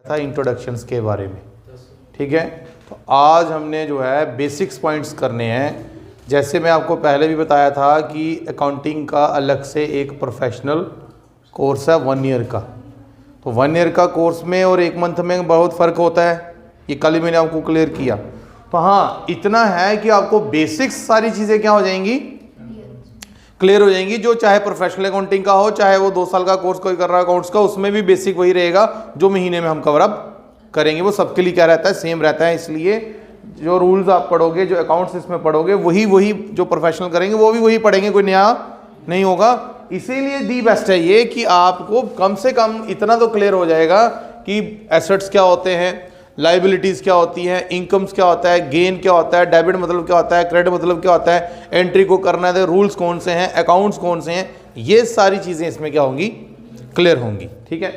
था इंट्रोडक्शंस के बारे में। ठीक है, तो आज हमने जो है बेसिक्स पॉइंट्स करने हैं। जैसे मैं आपको पहले भी बताया था कि अकाउंटिंग का अलग से एक प्रोफेशनल कोर्स है 1 ईयर का। तो 1 ईयर का कोर्स में और 1 मंथ में बहुत फ़र्क होता है, ये कल ही मैंने आपको क्लियर किया। तो हाँ, इतना है कि आपको बेसिक्स सारी चीज़ें क्या हो जाएंगी, क्लियर हो जाएंगी। जो चाहे प्रोफेशनल अकाउंटिंग का हो, चाहे वो 2 साल का कोर्स कोई कर रहा है अकाउंट्स का, उसमें भी बेसिक वही रहेगा जो महीने में हम कवर अप करेंगे। वो सबके लिए क्या रहता है, सेम रहता है। इसलिए जो रूल्स आप पढ़ोगे, जो अकाउंट्स इसमें पढ़ोगे, वही जो प्रोफेशनल करेंगे वो भी वही पढ़ेंगे, कोई नया नहीं होगा। इसीलिए दी बेस्ट है ये कि आपको कम से कम इतना तो क्लियर हो जाएगा कि एसेट्स क्या होते हैं, लाइबिलिटीज़ क्या होती हैं, इनकम्स क्या होता है, गेन क्या होता है, डेबिट मतलब क्या होता है, क्रेडिट मतलब क्या होता है, एंट्री को करना है, रूल्स कौन से हैं, अकाउंट्स कौन से हैं, ये सारी चीज़ें इसमें क्या होंगी, क्लियर होंगी। ठीक है,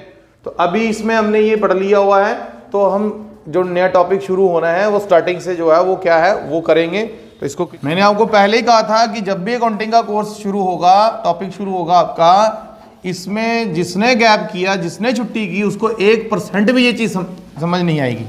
तो अभी इसमें हमने ये पढ़ लिया हुआ है। तो हम जो नया टॉपिक शुरू होना है वो स्टार्टिंग से जो है वो क्या है वो करेंगे। तो इसको मैंने आपको पहले ही कहा था कि जब भी अकाउंटिंग का कोर्स शुरू होगा, टॉपिक शुरू होगा आपका, इसमें जिसने गैप किया, जिसने छुट्टी की, उसको 1% भी ये चीज़ समझ नहीं आएगी।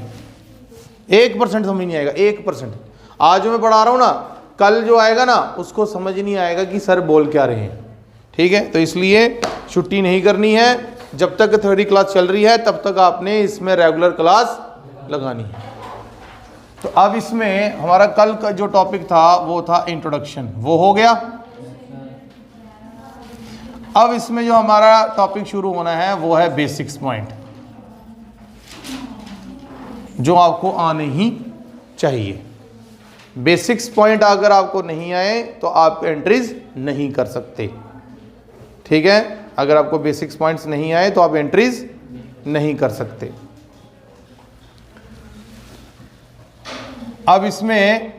1% समझ नहीं आएगा, 1%। आज जो मैं पढ़ा रहा हूँ ना, कल जो आएगा ना उसको समझ नहीं आएगा कि सर बोल क्या रहे हैं। ठीक है, तो इसलिए छुट्टी नहीं करनी है। जब तक थ्योरी क्लास चल रही है तब तक आपने इसमें रेगुलर क्लास लगानी है। तो अब इसमें हमारा कल का जो टॉपिक था वो था इंट्रोडक्शन, वो हो गया। अब इसमें जो हमारा टॉपिक शुरू होना है वो है बेसिक्स पॉइंट, जो आपको आने ही चाहिए। बेसिक्स पॉइंट अगर आपको नहीं आए तो आप एंट्रीज नहीं कर सकते। ठीक है, अगर आपको बेसिक्स पॉइंट्स नहीं आए तो आप एंट्रीज नहीं कर सकते। अब इसमें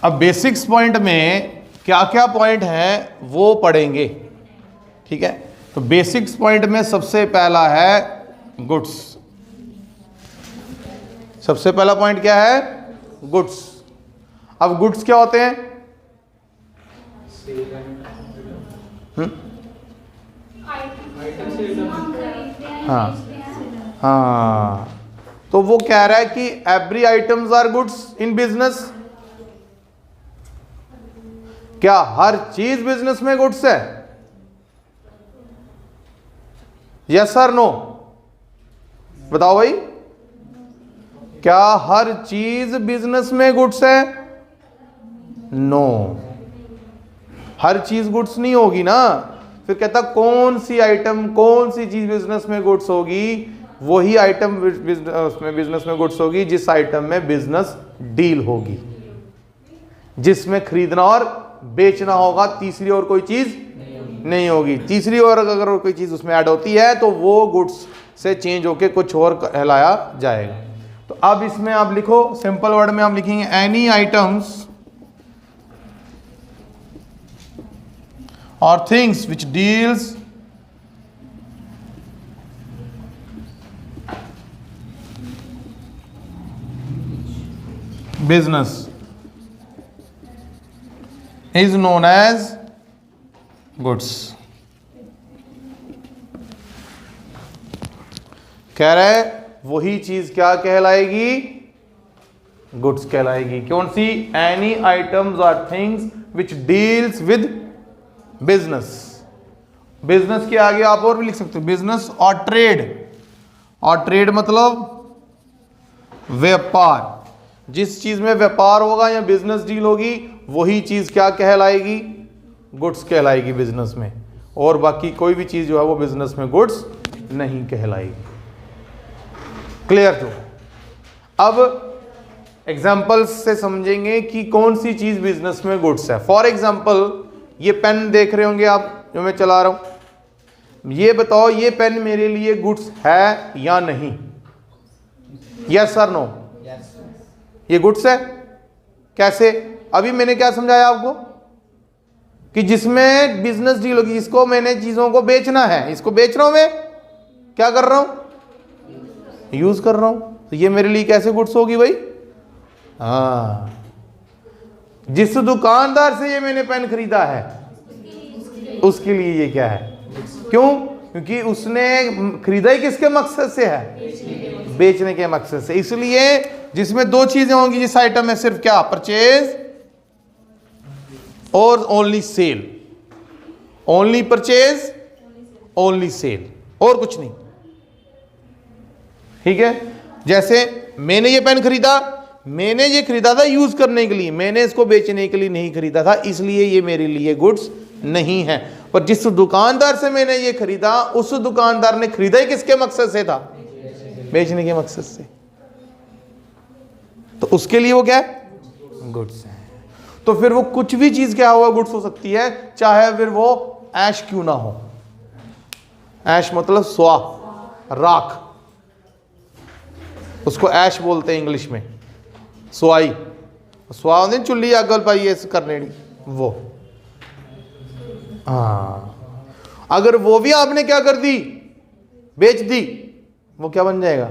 अब बेसिक्स पॉइंट में क्या क्या पॉइंट हैं वो पढ़ेंगे। ठीक है, तो बेसिक्स पॉइंट में सबसे पहला है गुड्स। सबसे पहला पॉइंट क्या है, गुड्स। अब गुड्स क्या होते हैं, हाँ, तो वो कह रहा है कि every items are goods in business. क्या हर चीज बिजनेस में गुड्स है? यस और नो, बताओ भाई, क्या हर चीज बिजनेस में गुड्स है? नो, हर चीज गुड्स नहीं होगी ना। फिर कहता कौन सी आइटम, कौन सी चीज बिजनेस में गुड्स होगी? वही आइटम बिजनेस में गुड्स होगी जिस आइटम में बिजनेस डील होगी, जिसमें खरीदना और बेचना होगा। तीसरी और कोई चीज नहीं होगी। तीसरी और अगर कोई चीज उसमें ऐड होती है तो वो गुड्स से चेंज होके कुछ और कहलाया जाएगा। तो अब इसमें आप लिखो, सिंपल वर्ड में आप लिखेंगे any items or things which deals business is known as goods। कह रहा है वही चीज क्या कहलाएगी, गुड्स कहलाएगी। कौन सी? Any items or things which deals with business. Business के आगे आप और भी लिख सकते हो, बिजनेस और ट्रेड। और ट्रेड मतलब व्यापार। जिस चीज में व्यापार होगा या बिजनेस डील होगी वही चीज क्या कहलाएगी, गुड्स कहलाएगी बिजनेस में। और बाकी कोई भी चीज जो है वो बिजनेस में गुड्स नहीं कहलाएगी। क्लियर? तो अब एग्जांपल्स से समझेंगे कि कौन सी चीज बिजनेस में गुड्स है। फॉर एग्जांपल, ये पेन देख रहे होंगे आप जो मैं चला रहा हूं, ये बताओ ये पेन मेरे लिए गुड्स है या नहीं? यस और नो? ये गुड्स है। कैसे? अभी मैंने क्या समझाया आपको कि जिसमें बिजनेस डील होगी, जिसको मैंने चीजों को बेचना है, इसको बेच रहा हूं, मैं क्या कर रहा हूं, यूज कर रहा हूं, तो ये मेरे लिए कैसे गुड्स होगी भाई? हाँ, जिस दुकानदार से ये मैंने पेन खरीदा है उसके लिए ये क्या है? क्यों? क्योंकि उसने खरीदा ही किसके मकसद से है? बेचने के मकसद से। इसलिए जिसमें दो चीजें होंगी जिस आइटम में, सिर्फ क्या? परचेज और only sale. Only purchase, only sale, और कुछ नहीं। ठीक है? जैसे मैंने ये पेन खरीदा, मैंने ये खरीदा था यूज करने के लिए, मैंने इसको बेचने के लिए नहीं खरीदा था, इसलिए ये मेरे लिए गुड्स नहीं है। पर जिस दुकानदार से मैंने ये खरीदा, उस दुकानदार ने खरीदा ही किसके मकसद से था? बेचने के मकसद से। तो उसके लिए वो क्या है? गुड्स है। तो फिर वो कुछ भी चीज क्या हुआ? गुड्स हो सकती है, चाहे फिर वो ऐश क्यों ना हो। ऐश मतलब स्वा, राख, उसको ऐश बोलते हैं इंग्लिश में। स्वाई, स्वा होती चुल्ली अगल पाई करने वो। हाँ, अगर वो भी आपने क्या कर दी? बेच दी, वो क्या बन जाएगा?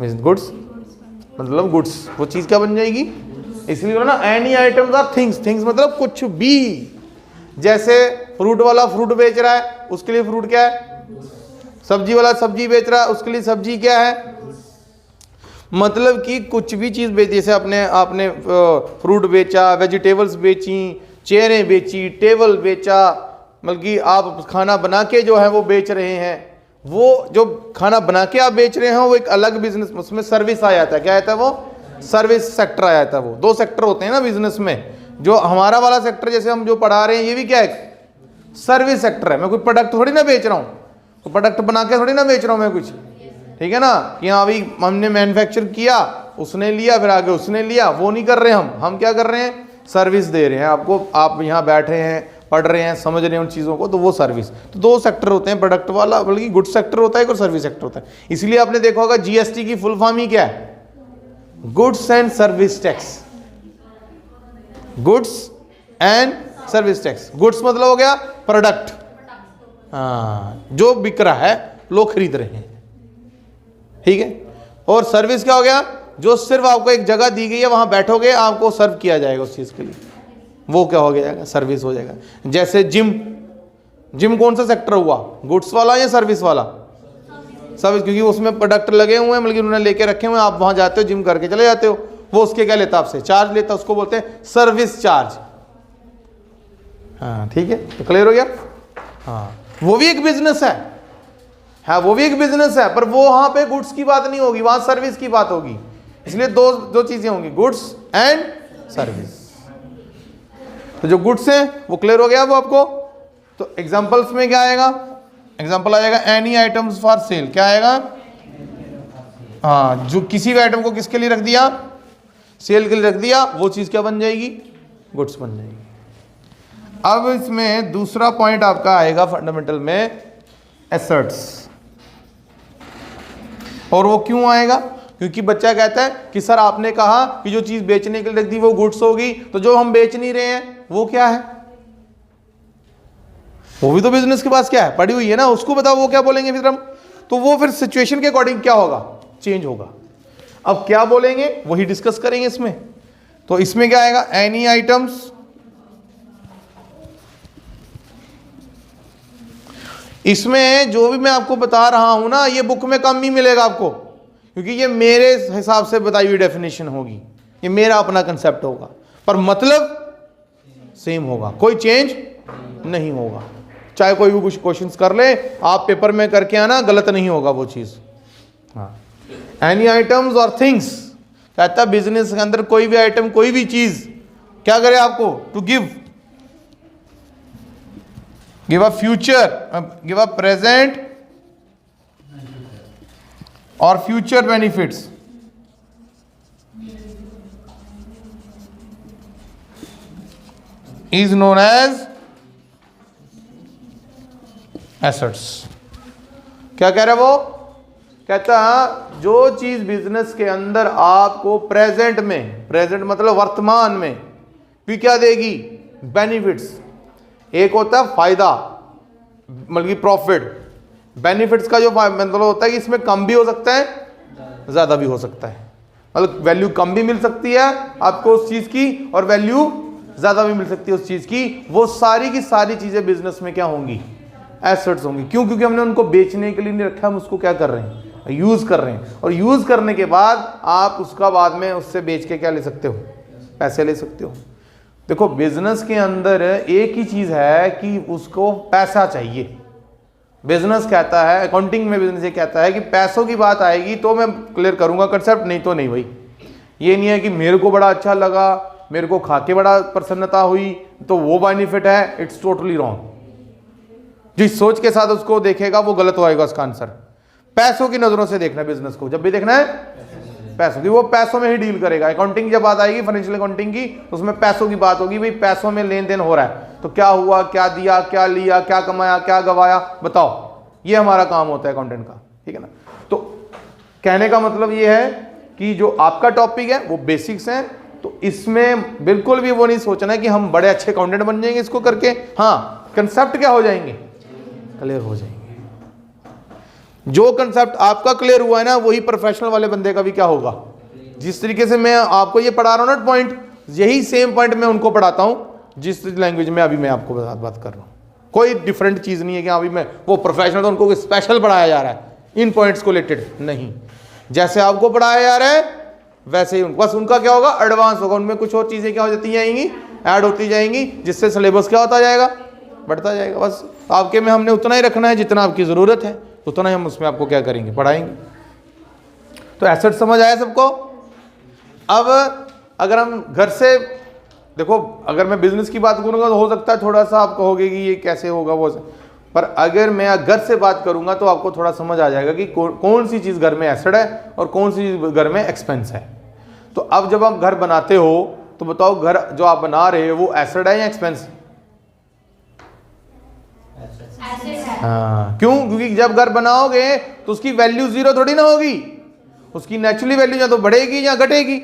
गुड्स। मतलब गुड्स, वो चीज क्या बन जाएगी? इसलिए ना, any items or things. Things मतलब कुछ भी। जैसे फ्रूट वाला फ्रूट बेच रहा है, उसके लिए फ्रूट क्या है? सब्जी वाला सब्जी बेच रहा है, उसके लिए सब्जी क्या है? मतलब कि कुछ भी चीज बेच, जैसे आपने फ्रूट बेचा, वेजिटेबल्स बेची, चेयरें बेची, टेबल बेचा, मतलब कि आप खाना बना के जो है वो बेच रहे हैं। वो जो खाना बना के आप बेच रहे हैं वो एक अलग बिजनेस, उसमें सर्विस आ जाता है। क्या आता है वो? सर्विस सेक्टर आ जाता है। वो दो सेक्टर होते हैं ना बिजनेस में। जो हमारा वाला सेक्टर जैसे हम जो पढ़ा रहे हैं, ये भी क्या है? सर्विस सेक्टर है। मैं कोई प्रोडक्ट थोड़ी ना बेच रहा हूँ, तो प्रोडक्ट बना के थोड़ी ना बेच रहा हूँ मैं कुछ। ठीक है ना? कि हाँ अभी हमने मैन्युफैक्चर किया, उसने लिया, फिर आगे उसने लिया, वो नहीं कर रहे हम क्या कर रहे हैं? सर्विस दे रहे हैं आपको। आप यहाँ बैठे हैं, पढ़ रहे हैं, समझ रहे हैं उन चीज़ों को, तो वो सर्विस। तो दो सेक्टर होते हैं, प्रोडक्ट वाला बल्कि गुड सेक्टर होता है और सर्विस सेक्टर होता है। इसलिए आपने देखा होगा जीएसटी की फुल फॉर्म ही क्या है? Goods and service tax. Goods and service tax. Goods मतलब हो गया प्रोडक्ट, हाँ, जो बिक रहा है, लोग खरीद रहे हैं। ठीक है? और सर्विस क्या हो गया? जो सिर्फ आपको एक जगह दी गई है, वहां बैठोगे, आपको सर्व किया जाएगा उस चीज के लिए, वो क्या हो जाएगा? सर्विस हो जाएगा। जैसे जिम, जिम कौन सा सेक्टर हुआ? गुड्स वाला या सर्विस वाला? सर्विस, क्योंकि उसमें प्रोडक्ट लगे हुए हैं, मतलब उन्होंने लेके रखे हुए हैं, आप वहां जाते हो, जिम करके चले जाते हो। वो उसके क्या लेता? आपसे चार्ज लेता, उसको बोलते हैं सर्विस चार्ज। हाँ, ठीक है? तो क्लियर हो गया? हाँ, वो भी एक बिजनेस है। हाँ, वो भी एक बिजनेस है, पर वो वहां पे गुड्स की बात नहीं होगी, वहां सर्विस की बात होगी। इसलिए दो चीजें होंगी, गुड्स एंड सर्विस। तो जो गुड्स है वो क्लियर हो गया वो आपको। तो एग्जांपल्स में क्या आएगा? एग्जांपल आ जाएगा एनी आइटम्स फॉर सेल। क्या आएगा? हाँ, जो किसी भी आइटम को किसके लिए रख दिया? सेल के लिए रख दिया, वो चीज क्या बन जाएगी? गुड्स बन जाएगी। अब इसमें दूसरा पॉइंट आपका आएगा फंडामेंटल में, एसेट्स। और वो क्यों आएगा? क्योंकि बच्चा कहता है कि सर आपने कहा कि जो चीज बेचने के लिए रख दी वो गुड्स होगी, तो जो हम बेच नहीं रहे हैं वो क्या है? वो भी तो बिजनेस के पास क्या है? पड़ी हुई है ना, उसको बताओ वो क्या बोलेंगे फिर हम। तो वो फिर सिचुएशन के अकॉर्डिंग क्या होगा? चेंज होगा। अब क्या बोलेंगे वही डिस्कस करेंगे इसमें। तो इसमें क्या आएगा? एनी आइटम्स, इसमें जो भी मैं आपको बता रहा हूं ना, ये बुक में कम ही मिलेगा आपको, क्योंकि ये मेरे हिसाब से बताई हुई डेफिनेशन होगी, ये मेरा अपना कंसेप्ट होगा, पर मतलब सेम होगा, कोई चेंज नहीं होगा। चाहे कोई भी कुछ क्वेश्चंस कर ले, आप पेपर में करके आना, गलत नहीं होगा वो चीज। हाँ, एनी आइटम्स और थिंग्स, कहता है बिजनेस के अंदर कोई भी आइटम, कोई भी चीज क्या करे आपको? To give a future, give a present or future benefits. Is known as assets. क्या कह रहा है वो? कहता है जो चीज बिजनेस के अंदर आपको प्रेजेंट में, प्रेजेंट मतलब वर्तमान में भी क्या देगी? बेनिफिट्स। एक होता है फायदा, मतलब कि प्रॉफिट। बेनिफिट्स का जो मतलब होता है कि इसमें कम भी हो सकता है, ज्यादा भी हो सकता है, मतलब वैल्यू कम भी मिल सकती है आपको उस चीज की, और वैल्यू ज्यादा भी मिल सकती है उस चीज की। वो सारी की सारी चीजें बिजनेस में क्या होंगी? एसेट्स होंगी। क्यों? क्योंकि हमने उनको बेचने के लिए नहीं रखा, हम उसको क्या कर रहे हैं, यूज कर रहे हैं। और यूज करने के बाद आप उसका बाद में उससे बेच के क्या ले सकते हो, पैसे ले सकते हो। देखो बिजनेस के अंदर एक ही चीज है कि उसको पैसा चाहिए। बिजनेस कहता है, अकाउंटिंग में बिजनेस ये कहता है कि पैसों की बात आएगी तो मैं क्लियर करूंगा कंसेप्ट, नहीं तो नहीं भाई। ये नहीं है कि मेरे को बड़ा अच्छा लगा, मेरे को खा के बड़ा प्रसन्नता हुई तो वो बेनिफिट है, इट्स टोटली रॉन्ग। जिस सोच के साथ उसको देखेगा वो गलत होएगा उसका आंसर। पैसों की नजरों से देखना बिजनेस को, जब भी देखना है पैसों की, वो पैसों में ही डील करेगा। अकाउंटिंग जब बात आएगी फाइनेंशियल अकाउंटिंग की, उसमें पैसों की बात होगी, भाई पैसों में लेन देन हो रहा है तो क्या हुआ, क्या दिया, क्या लिया, क्या कमाया, क्या गवाया, बताओ। ये हमारा काम होता है अकाउंटेंट का, ठीक है ना। तो कहने का मतलब ये है कि जो आपका टॉपिक है वो बेसिक्स हैं, तो इसमें बिल्कुल भी वो नहीं सोचना है कि हम बड़े अच्छे अकाउंटेंट बन जाएंगे इसको करके। हाँ, कंसेप्ट क्या हो जाएंगे, क्लियर हो जाएंगे। जो कंसेप्ट आपका क्लियर हुआ है ना, वही प्रोफेशनल वाले बंदे का भी क्या होगा। जिस तरीके से मैं आपको ये पढ़ा रहा हूं ना पॉइंट, यही सेम पॉइंट मैं उनको पढ़ाता हूं जिस लैंग्वेज में अभी मैं आपको बात कर रहा हूं। कोई डिफरेंट चीज नहीं है कि अभी मैं वो प्रोफेशनल तो उनको स्पेशल पढ़ाया जा रहा है इन पॉइंट्स को रिलेटेड, नहीं। जैसे आपको पढ़ाया जा रहा है वैसे ही बस उनका क्या होगा, एडवांस होगा। उनमें कुछ और चीजें क्या हो जाती जाएंगी, ऐड होती जाएंगी, जिससे सिलेबस क्या होता जाएगा, बढ़ता जाएगा। बस आपके में हमने उतना ही रखना है जितना आपकी जरूरत है, उतना ही हम उसमें आपको क्या करेंगे, पढ़ाएंगे। तो एसेट समझ आया सबको। अब अगर हम घर से देखो, अगर मैं बिजनेस की बात करूंगा तो हो सकता है थोड़ा सा आप कहोगे कि ये कैसे होगा वो, पर अगर मैं घर से बात करूंगा तो आपको थोड़ा समझ आ जाएगा कि कौन सी चीज घर में एसेट है और कौन सी चीज घर में एक्सपेंस है। तो अब जब आप घर बनाते हो तो बताओ, घर जो आप बना रहे हो वो एसेट है या एक्सपेंस? हाँ, क्यों? क्योंकि जब घर बनाओगे तो उसकी वैल्यू जीरो थोड़ी ना होगी, उसकी नेचुरली वैल्यू या तो बढ़ेगी या घटेगी।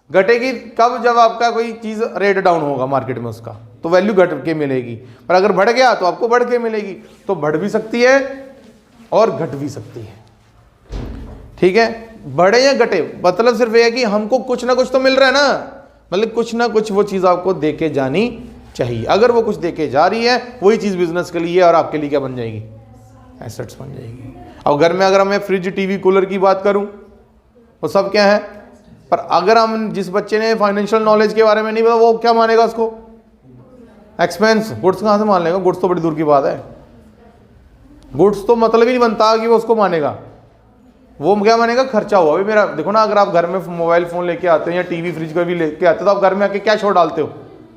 घटेगी कब? जब आपका कोई चीज रेट डाउन होगा मार्केट में, उसका तो वैल्यू घट के मिलेगी। पर अगर बढ़ गया तो आपको बढ़ के मिलेगी। तो बढ़ भी सकती है और घट भी सकती है, ठीक है। बढ़े या घटे मतलब सिर्फ ये है कि हमको कुछ ना कुछ तो मिल रहा है ना, मतलब कुछ ना कुछ वो चीज आपको देके जानी चाहिए। अगर वो कुछ देके जा रही है, वही चीज बिजनेस के लिए और आपके लिए क्या बन जाएगी, एसेट्स बन जाएगी। अब घर में अगर मैं फ्रिज, टीवी, कूलर की बात करूं, वो सब क्या है। पर अगर हम, जिस बच्चे ने फाइनेंशियल नॉलेज के बारे में नहीं पता, वो क्या मानेगा उसको, एक्सपेंस। गुड्स कहां से मान लेगा, गुड्स तो बड़ी दूर की बात है। गुड्स तो मतलब ही नहीं बनता कि वो उसको मानेगा। वो क्या मानेगा, खर्चा हुआ। अभी मेरा देखो ना, अगर आप घर में मोबाइल फोन लेके आते हो या टीवी, फ्रिज का भी लेके आते हो, तो आप घर में आके क्या छोड़ डालते हो,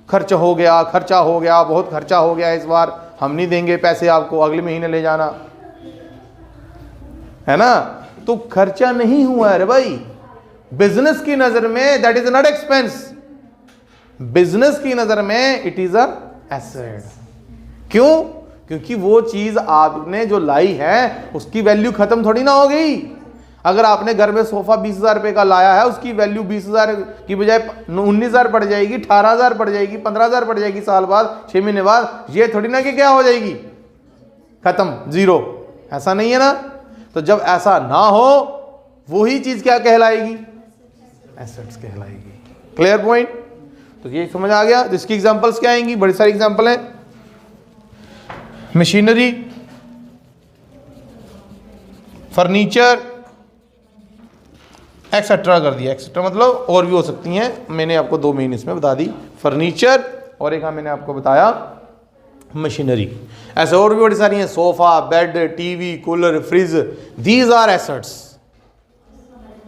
खर्च हो गया, खर्चा हो गया, बहुत खर्चा हो गया इस बार, हम नहीं देंगे पैसे आपको, अगले महीने ले जाना, है ना। तो खर्चा नहीं हुआ है भाई। बिजनेस की नजर में that is not expense, business की नजर में इट इज अ एसेट। क्यों? क्योंकि वो चीज आपने जो लाई है उसकी वैल्यू खत्म थोड़ी ना हो गई। अगर आपने घर में सोफा 20,000 रुपए का लाया है, उसकी वैल्यू 20,000 की बजाय 19,000 पड़ जाएगी, 18,000 पड़ जाएगी, 15,000 पड़ जाएगी साल बाद, 6 महीने बाद। ये थोड़ी ना कि क्या हो जाएगी, खत्म, जीरो। ऐसा नहीं है ना। तो जब ऐसा ना हो, वही चीज क्या कहलाएगी, एसेट्स कहलाएगी। Clear point? तो ये समझ आ गया। इसकी एग्जांपल्स क्या आएंगी, बड़ी सारी एग्जांपल है। मशीनरी, फर्नीचर, एक्सेट्रा कर दिया। एक्सेट्रा मतलब और भी हो सकती हैं, मैंने आपको 2 मेन इसमें बता दी, फर्नीचर और एक मैंने आपको बताया मशीनरी। ऐसे और भी बड़ी सारी हैं, sofa, bed, TV, cooler, fridge, these are assets,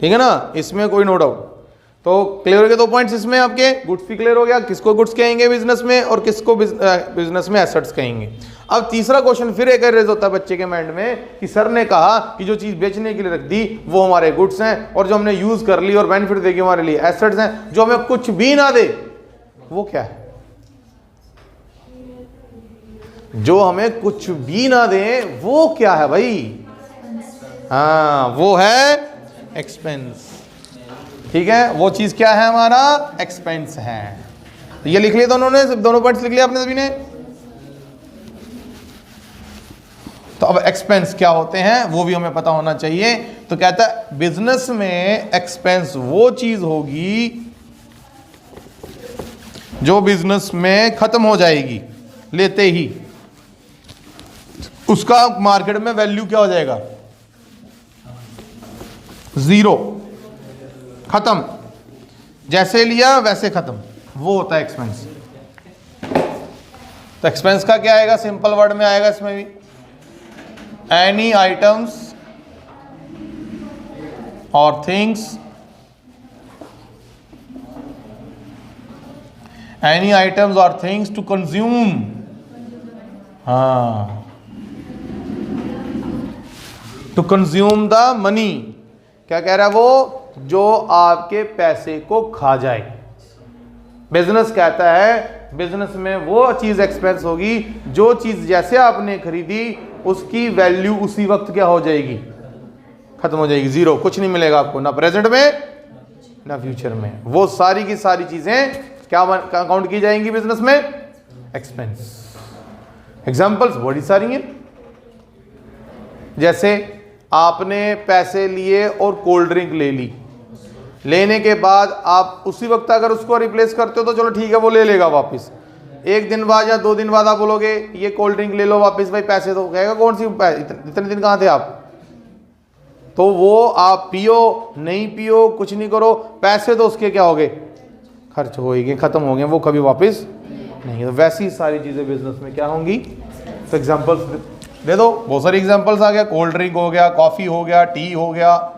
ठीक है ना, इसमें कोई नो डाउट। तो क्लियर हो गए 2 पॉइंट्स इसमें आपके। गुड्स भी क्लियर हो गया, किसको गुड्स कहेंगे बिजनेस में और किसको बिजनेस में एसेट्स कहेंगे। अब तीसरा क्वेश्चन फिर एक रेज होता है बच्चे के माइंड में कि सर ने कहा कि जो चीज बेचने के लिए रख दी वो हमारे गुड्स हैं, और जो हमने यूज कर ली और बेनिफिट देगी हमारे लिए एसेट्स हैं। जो हमें कुछ भी ना दे वो क्या है, जो हमें कुछ भी ना दे वो क्या है भाई, हाँ वो है एक्सपेंस, ठीक है। वो चीज क्या है, हमारा एक्सपेंस है। तो ये लिख लिया दोनों ने, दोनों पॉइंट्स लिख लिया आपने सभी ने। तो अब एक्सपेंस क्या होते हैं वो भी हमें पता होना चाहिए। तो कहता है बिजनेस में एक्सपेंस वो चीज होगी जो बिजनेस में खत्म हो जाएगी लेते ही। उसका मार्केट में वैल्यू क्या हो जाएगा, 0, खत्म। जैसे लिया वैसे खत्म, वो होता है एक्सपेंस। तो एक्सपेंस का क्या आएगा, सिंपल वर्ड में आएगा इसमें भी, एनी आइटम्स और थिंग्स, एनी आइटम्स और थिंग्स टू कंज्यूम, हाँ, टू कंज्यूम द मनी। क्या कह रहा है वो, जो आपके पैसे को खा जाए। बिजनेस कहता है, बिजनेस में वो चीज एक्सपेंस होगी जो चीज जैसे आपने खरीदी उसकी वैल्यू उसी वक्त क्या हो जाएगी, खत्म हो जाएगी, 0, कुछ नहीं मिलेगा आपको, ना प्रेजेंट में ना फ्यूचर में। वो सारी की सारी चीजें क्या काउंट की जाएंगी बिजनेस में, एक्सपेंस। एग्जांपल्स बड़ी सारी हैं, जैसे आपने पैसे लिए और कोल्ड ड्रिंक ले ली, लेने के बाद आप उसी वक्त अगर उसको रिप्लेस करते हो तो चलो ठीक है, वो ले लेगा वापस। एक दिन बाद या 2 दिन बाद आप बोलोगे ये कोल्ड ड्रिंक ले लो वापस, भाई पैसे दो, कहेगा कौन सी, इतने दिन कहाँ थे आप। तो वो आप पियो नहीं पियो कुछ नहीं करो, पैसे तो उसके क्या हो गए, खर्च हो गए, खत्म हो गए, वो कभी वापस नहीं। तो वैसी सारी चीज़ें बिजनेस में क्या होंगी। तो एग्जाम्पल्स दे दो, बहुत सारी एग्जाम्पल्स आ गया, कोल्ड ड्रिंक हो गया, कॉफ़ी हो गया, टी हो गया,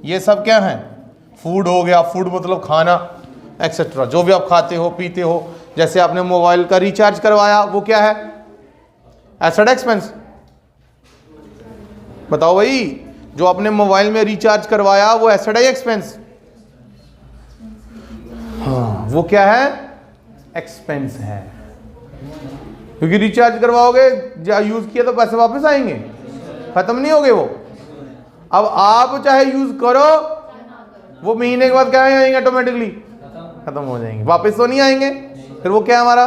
ये सब क्या है, फूड हो गया, फूड मतलब खाना एक्सेट्रा, जो भी आप खाते हो पीते हो। जैसे आपने मोबाइल का रिचार्ज करवाया, वो क्या है, एसेट एक्सपेंस। बताओ भाई, जो आपने मोबाइल में रिचार्ज करवाया वो एसेट है एक्सपेंस, हाँ, वो क्या है, एक्सपेंस है, क्योंकि रिचार्ज करवाओगे, यूज किया तो पैसे वापस आएंगे, खत्म नहीं हो गए वो। अब आप चाहे यूज करो, वो महीने के बाद क्या आएंगे, ऑटोमेटिकली खत्म हो जाएंगे, वापस तो नहीं आएंगे, फिर वो क्या है हमारा,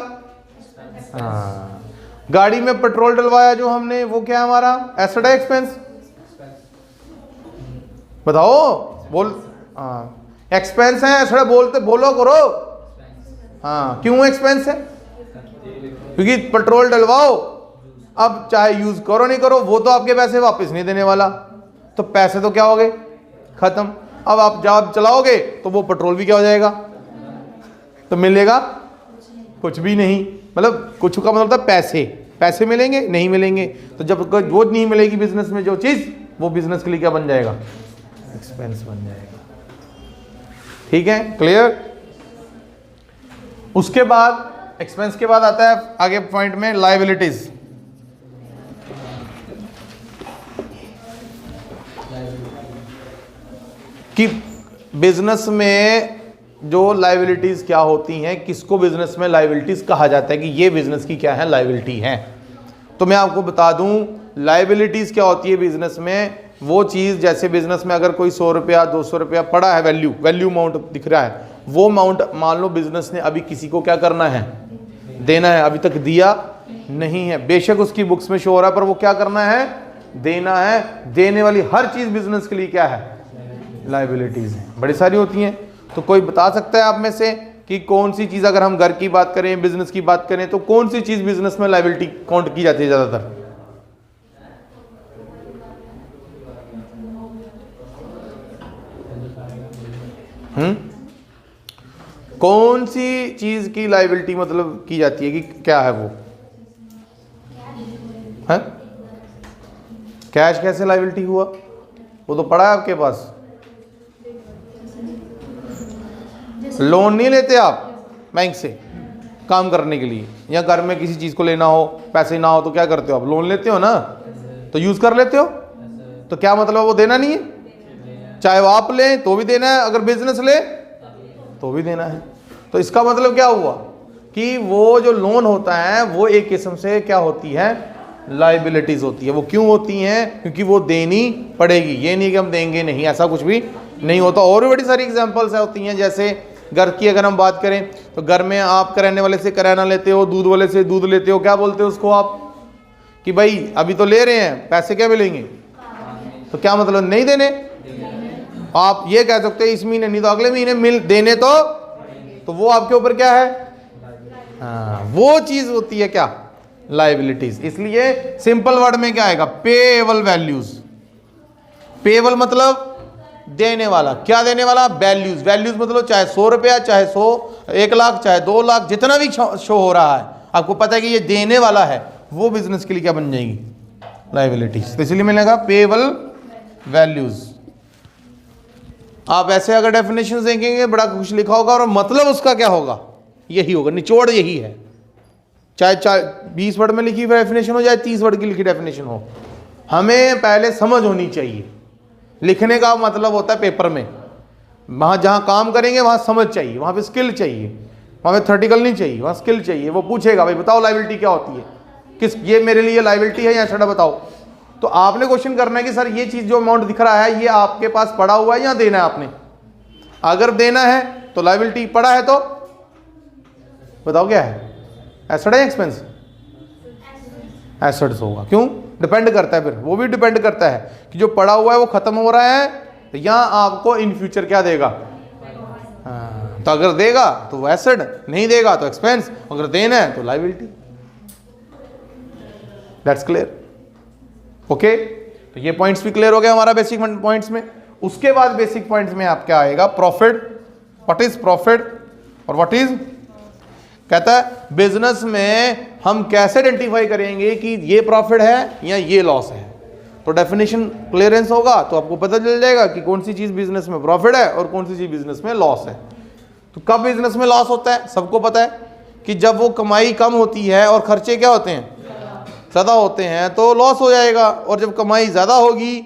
हाँ। गाड़ी में पेट्रोल डलवाया जो हमने, वो क्या है हमारा, एसेट है एक्सपेंस। बताओ, बोल, हाँ एक्सपेंस है, एसेट बोलते बोलो करो, हाँ क्यों एक्सपेंस है, क्योंकि पेट्रोल डलवाओ, अब चाहे यूज करो नहीं करो, वो तो आपके पैसे वापस नहीं देने वाला, तो पैसे तो क्या हो गए, खत्म। अब आप जब चलाओगे तो वो पेट्रोल भी क्या हो जाएगा, तो मिलेगा कुछ भी नहीं, मतलब कुछ का मतलब था पैसे, पैसे मिलेंगे नहीं मिलेंगे। तो जब वो नहीं मिलेगी बिजनेस में जो चीज, वो बिजनेस के लिए क्या बन जाएगा, एक्सपेंस बन जाएगा। ठीक है, क्लियर। उसके बाद एक्सपेंस के बाद आता है आगे पॉइंट में लायबिलिटीज। कि बिजनेस में जो लायबिलिटीज क्या होती हैं, किसको बिजनेस में लायबिलिटीज कहा जाता है, कि ये बिजनेस की क्या है, लायबिलिटी है। तो मैं आपको बता दूं लायबिलिटीज क्या होती है बिजनेस में। वो चीज़ जैसे बिजनेस में अगर कोई 100 रुपया 200 रुपया पड़ा है, वैल्यू अमाउंट दिख रहा है, वो अमाउंट मान लो बिजनेस ने अभी किसी को क्या करना है, देना है, अभी तक दिया नहीं है, बेशक उसकी बुक्स में शो हो रहा है, पर वो क्या करना है, देना है। देने वाली हर चीज़ बिजनेस के लिए क्या है, लायबिलिटीज है, बड़ी सारी होती हैं। तो कोई बता सकता है आप में से कि कौन सी चीज़, अगर हम घर की बात करें, बिजनेस की बात करें, तो कौन सी चीज़ बिजनेस में लायबिलिटी काउंट की जाती है ज़्यादातर? कौन सी चीज़ की लायबिलिटी मतलब की जाती है, कि क्या है वो है? कैश कैसे लायबिलिटी हुआ, वो तो पड़ा है आपके पास। लोन नहीं लेते आप बैंक से काम करने के लिए, या घर में किसी चीज़ को लेना हो, पैसे ना हो तो क्या करते हो आप, लोन लेते हो ना, तो यूज़ कर लेते हो। तो क्या मतलब, वो देना नहीं है, चाहे वो आप लें तो भी देना है, अगर बिजनेस ले तो भी देना है। तो इसका मतलब क्या हुआ कि वो जो लोन होता है वो एक किस्म से क्या होती है, लायबिलिटीज होती है। वो क्यों होती हैं, क्योंकि वो देनी पड़ेगी, ये नहीं कि हम देंगे नहीं, ऐसा कुछ भी नहीं होता। और भी बड़ी सारी एग्जांपल्स होती हैं, जैसे घर की अगर हम बात करें तो घर में आप किराने वाले से किराना लेते हो, दूध वाले से दूध लेते हो, क्या बोलते हो उसको आप, कि भाई अभी तो ले रहे हैं, पैसे क्या मिलेंगे, तो क्या मतलब नहीं देने। आप ये कह सकते हैं इस महीने नहीं तो अगले महीने मिल देने, तो वो आपके ऊपर क्या है, हाँ वो चीज़ होती है क्या, लाइबिलिटीज। इसलिए सिंपल वर्ड में क्या आएगा, पेएबल वैल्यूज। पेएबल मतलब देने वाला, क्या देने वाला, वैल्यूज। वैल्यूज मतलब चाहे 100 रुपया, चाहे 1 लाख, चाहे 2 लाख, जितना भी शो हो रहा है, आपको पता है कि ये देने वाला है, वो बिजनेस के लिए क्या बन जाएगी, लाइबिलिटीज। तो इसलिए मैंने कहा पेएबल वैल्यूज। आप ऐसे अगर डेफिनेशन देखेंगे बड़ा कुछ लिखा होगा और मतलब उसका क्या होगा, यही होगा, निचोड़ यही है। चाहे 20 वर्ड में लिखी डेफिनेशन हो, चाहे 30 वर्ड की लिखी डेफिनेशन हो, हमें पहले समझ होनी चाहिए। लिखने का मतलब होता है पेपर में, वहाँ जहाँ काम करेंगे वहाँ समझ चाहिए, वहाँ पे स्किल चाहिए, वहाँ पे थ्योरेटिकल नहीं चाहिए, वहाँ स्किल चाहिए। वो पूछेगा भाई बताओ लायबिलिटी क्या होती है, किस ये मेरे लिए लायबिलिटी है या छड़ा बताओ। तो आपने क्वेश्चन करना है कि सर ये चीज़ जो अमाउंट दिख रहा है ये आपके पास पड़ा हुआ है या देना है आपने। अगर देना है तो लायबिलिटी, पड़ा है तो बताओ क्या है, एसेट है एक्सपेंस, एसेट्स होगा। क्यों, डिपेंड करता है, फिर वो भी डिपेंड करता है कि जो पड़ा हुआ है वो खत्म हो रहा है या आपको इन फ्यूचर क्या देगा। तो अगर देगा तो वो एसेट, नहीं देगा तो एक्सपेंस, अगर देना है तो लायबिलिटी। That's clear, okay. तो ये पॉइंट्स भी क्लियर हो गया हमारा बेसिक पॉइंट्स में। उसके बाद बेसिक पॉइंट्स में आप क्या आएगा, प्रॉफिट। व्हाट इज प्रॉफिट और व्हाट इज, कहता है बिजनेस में हम कैसे आइडेंटिफाई करेंगे कि ये प्रॉफिट है या ये लॉस है। तो डेफिनेशन क्लियरेंस होगा तो आपको पता चल जाएगा कि कौन सी चीज बिजनेस में प्रॉफिट है और कौन सी चीज बिजनेस में लॉस है। तो कब बिजनेस में लॉस होता है, सबको पता है कि जब वो कमाई कम होती है और खर्चे क्या होते हैं, ज़्यादा होते हैं, तो लॉस हो जाएगा। और जब कमाई ज़्यादा होगी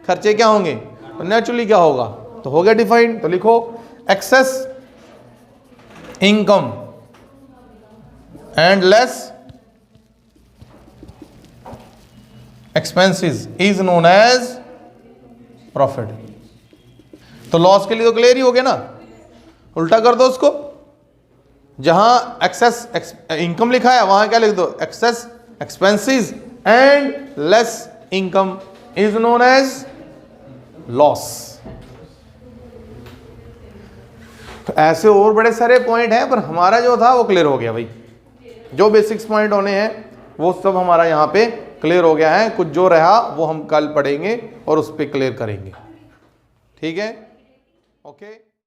खर्चे क्या होंगे, तो नेचुरली क्या होगा, तो हो गया डिफाइंड। तो लिखो excess income and less expenses is known as profit। तो लॉस के लिए तो क्लियर ही हो गया ना, उल्टा कर दो उसको, जहां एक्सेस इनकम लिखा है वहां क्या लिख दो, excess expenses and less income is known as loss. ऐसे और बड़े सारे पॉइंट हैं, पर हमारा जो था वो क्लियर हो गया भाई। जो बेसिक्स पॉइंट होने हैं वो सब हमारा यहाँ पे क्लियर हो गया है। कुछ जो रहा वो हम कल पढ़ेंगे और उस पर क्लियर करेंगे, ठीक है, ओके।